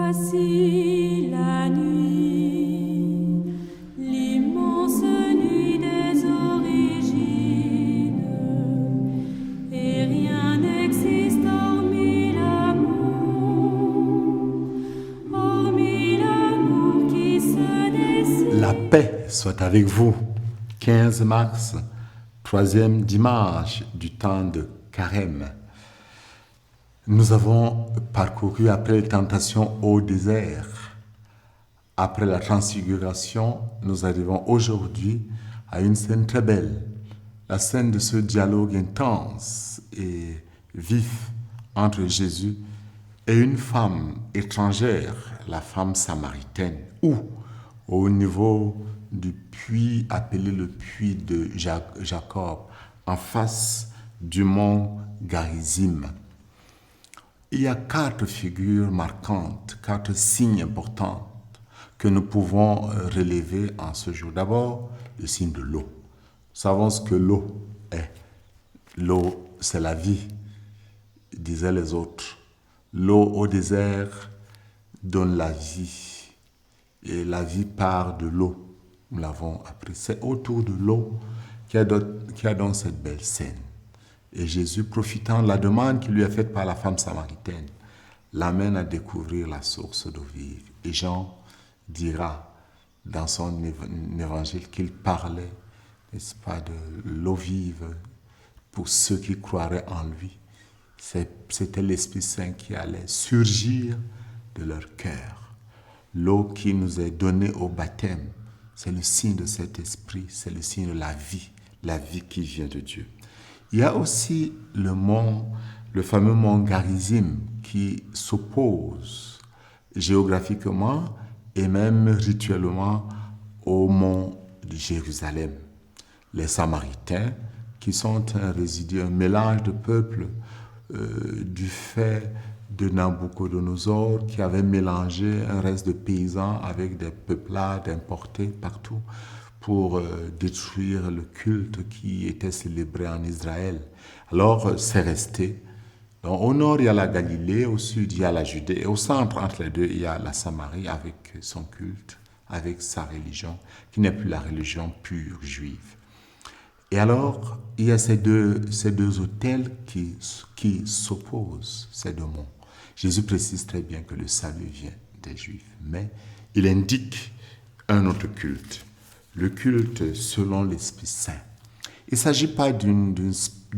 Voici la nuit, l'immense nuit des origines, et rien n'existe hormis l'amour qui se dessine. La paix soit avec vous. 15 mars, troisième dimanche du temps de Carême. Nous avons parcouru après les tentations au désert. Après la transfiguration, nous arrivons aujourd'hui à une scène très belle. La scène de ce dialogue intense et vif entre Jésus et une femme étrangère, la femme samaritaine, où, au niveau du puits appelé le puits de Jacob, en face du mont Garizim. Il y a 4 figures marquantes, 4 signes importants que nous pouvons relever en ce jour. D'abord, le signe de l'eau. Nous savons ce que l'eau est. L'eau, c'est la vie, disaient les autres. L'eau au désert donne la vie. Et la vie part de l'eau. Nous l'avons appris. C'est autour de l'eau qu'il y a donc cette belle scène. Et Jésus, profitant de la demande qui lui est faite par la femme samaritaine, l'amène à découvrir la source d'eau vive. Et Jean dira dans son évangile qu'il parlait, n'est-ce pas, de l'eau vive pour ceux qui croiraient en lui. C'était l'Esprit Saint qui allait surgir de leur cœur. L'eau qui nous est donnée au baptême, c'est le signe de cet esprit, c'est le signe de la vie qui vient de Dieu. Il y a aussi le fameux mont Garizim qui s'oppose géographiquement et même rituellement au mont de Jérusalem. Les Samaritains, qui sont un mélange de peuples du fait de Nabucodonosor, qui avait mélangé un reste de paysans avec des peuplades importées partout pour détruire le culte qui était célébré en Israël. Alors, c'est resté. Donc, au nord, il y a la Galilée, au sud, il y a la Judée, et au centre, entre les deux, il y a la Samarie avec son culte, avec sa religion, qui n'est plus la religion pure juive. Et alors, il y a ces deux autels qui s'opposent, ces deux monts. Jésus précise très bien que le salut vient des Juifs, mais il indique un autre culte, le culte selon l'Esprit Saint. Il ne s'agit pas du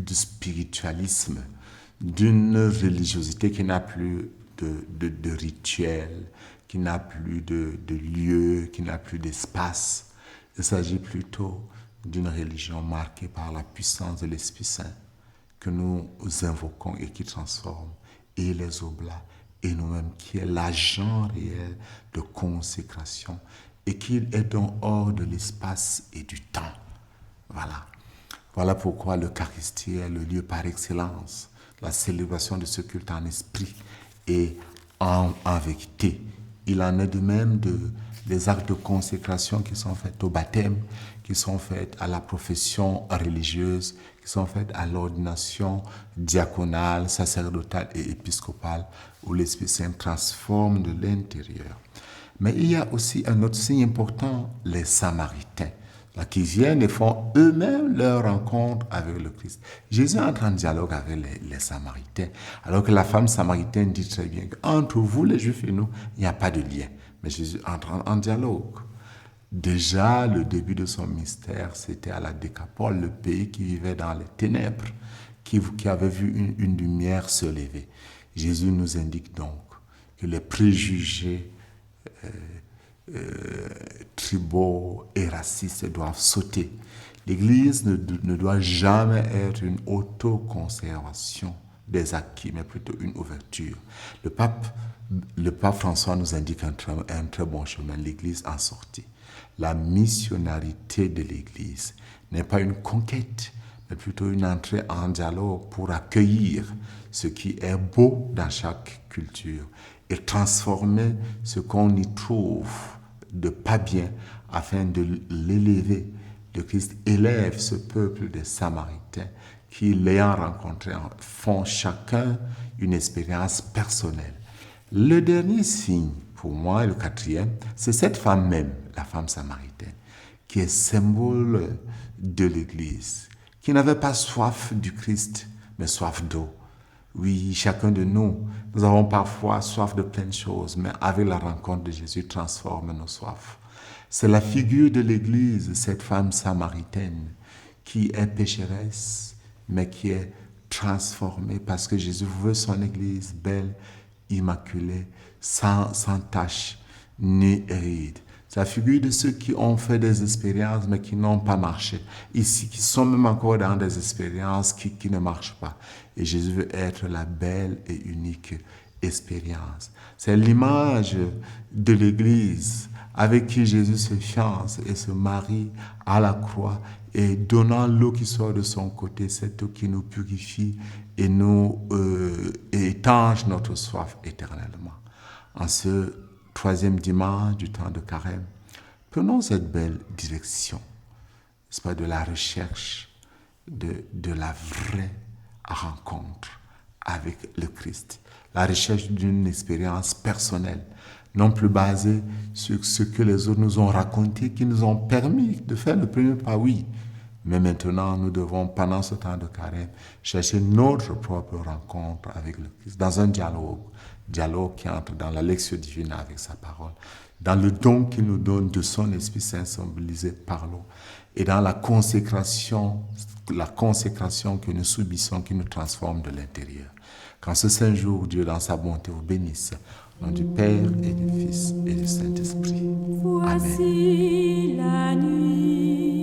spiritualisme, d'une religiosité qui n'a plus de rituel, qui n'a plus de lieu, qui n'a plus d'espace. Il s'agit plutôt d'une religion marquée par la puissance de l'Esprit Saint que nous invoquons et qui transforme et les oblats et nous-mêmes, qui est l'agent réel de consécration et qui est donc hors de l'espace et du temps. Voilà pourquoi l'Eucharistie est le lieu par excellence, la célébration de ce culte en esprit et en vérité. Il en est de même des actes de consécration qui sont faits au baptême, qui sont faits à la profession religieuse, qui sont faits à l'ordination diaconale, sacerdotale et épiscopale, où l'Esprit Saint transforme de l'intérieur. Mais il y a aussi un autre signe important, les Samaritains, là, qui viennent et font eux-mêmes leur rencontre avec le Christ. Jésus entre en dialogue avec les Samaritains, alors que la femme samaritaine dit très bien qu'entre vous, les Juifs et nous, il n'y a pas de lien. Mais Jésus entre en dialogue. Déjà, le début de son mystère, c'était à la Décapole, le pays qui vivait dans les ténèbres, qui avait vu une lumière se lever. Jésus nous indique donc que les préjugés tribaux et racistes doivent sauter. L'Église ne doit jamais être une autoconservation des acquis, mais plutôt une ouverture. Le pape François nous indique un très bon chemin, l'Église en sortie. La missionnarité de l'Église n'est pas une conquête, mais plutôt une entrée en dialogue pour accueillir ce qui est beau dans chaque culture et transformer ce qu'on y trouve de pas bien afin de l'élever. Le Christ élève ce peuple des Samaritains qui, l'ayant rencontré, font chacun une expérience personnelle. Le dernier signe, pour moi, et le quatrième, c'est cette femme même, la femme samaritaine, qui est symbole de l'Église, qui n'avait pas soif du Christ, mais soif d'eau. Oui, chacun de nous, nous avons parfois soif de plein de choses, mais avec la rencontre de Jésus, transforme nos soifs. C'est la figure de l'Église, cette femme samaritaine, qui est pécheresse, mais qui est transformée parce que Jésus veut son Église belle, immaculée, sans tache ni ride. C'est la figure de ceux qui ont fait des expériences mais qui n'ont pas marché. Ici, qui sont même encore dans des expériences qui ne marchent pas. Et Jésus veut être la belle et unique expérience. C'est l'image de l'Église avec qui Jésus se fiance et se marie à la croix et donnant l'eau qui sort de son côté, cette eau qui nous purifie et nous étanche notre soif éternellement. En ce troisième dimanche du temps de Carême, prenons cette belle direction, n'est-ce pas, de la recherche de la vraie rencontre avec le Christ, la recherche d'une expérience personnelle, non plus basée sur ce que les autres nous ont raconté, qui nous ont permis de faire le premier pas, oui. Mais maintenant, nous devons, pendant ce temps de carême, chercher notre propre rencontre avec le Christ, dans un dialogue qui entre dans la lecture divine avec sa parole, dans le don qu'il nous donne de son Esprit Saint symbolisé par l'eau, et dans la consécration que nous subissons, qui nous transforme de l'intérieur. Qu'en ce saint jour, Dieu, dans sa bonté, vous bénisse. Au nom du Père et du Fils et du Saint-Esprit. Amen. Voici la nuit.